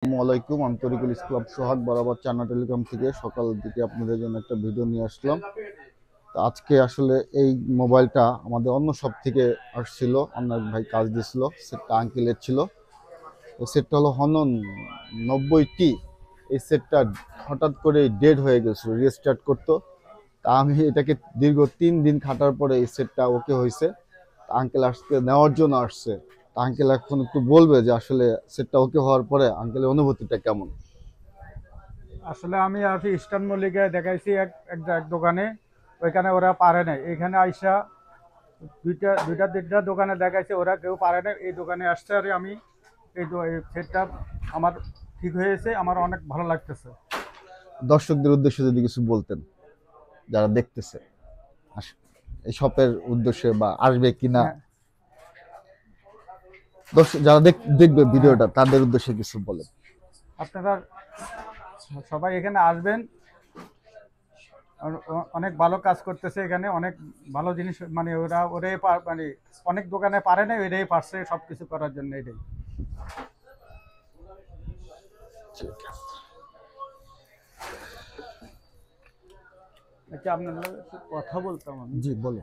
আসসালামাইকুম, আন্তরিকুল ইসলাম সোহাগ বরাবর চান্না টেলিকম থেকে সকাল দিকে আপনাদের জন্য একটা ভিডিও নিয়ে আসলাম। তো আজকে আসলে এই মোবাইলটা আমাদের অন্য সব থেকে আসছিল, অন্য এক ভাই কাজ দিয়েছিল, সেটটা আঙ্কেলের ছিল। তো সেটটা হলো হনন 90T। এই সেটটা হঠাৎ করে ডেড হয়ে গেছিল, রিস্টার্ট করতো। তা আমি এটাকে দীর্ঘ 3 দিন খাটার পরে এই সেটটা ওকে হয়েছে। আঙ্কেল আজকে নেওয়ার জন্য আসছে। আঙ্কেল এখন একটু বলবে যে আসলে সেটটা ওকে হওয়ার পরে আঙ্কেলের অনুভূতিটা কেমন। আসলে আমি আর কি ইস্টার্ন মল্লিকে দেখাইছি এক দোকানে। ওইখানে ওরা পারে নাই, এখানে আইসা দুইটা দুইটা তিনটা দোকানে দেখাইছে, ওরা কেউ পারে নাই। এই দোকানে আসছে আর আমি এই সেটটা আমার ঠিক হয়েছে, আমার অনেক ভালো লাগতেছে। দর্শকদের উদ্দেশ্যে যদি কিছু বলতেন, যারা দেখতেছে এই শপের উদ্দেশ্যে বা আসবে কিনা, হ্যাঁ, দর্শক যারা দেখবে হ্যাঁ, ভিডিওটা তাদের উদ্দেশ্যে কিছু বলেন। আপনারা সবাই এখানে আসবেন। অনেক ভালো কাজ করতেছে এখানে, অনেক ভালো জিনিস, মানে ওরাই মানে অনেক দোকানে পারে না, এটাই পারছে সব কিছু করার জন্য। এটাই ঠিক আছে। আচ্ছা, আপনার সাথে কথা বলতাম আমি। জি বলো।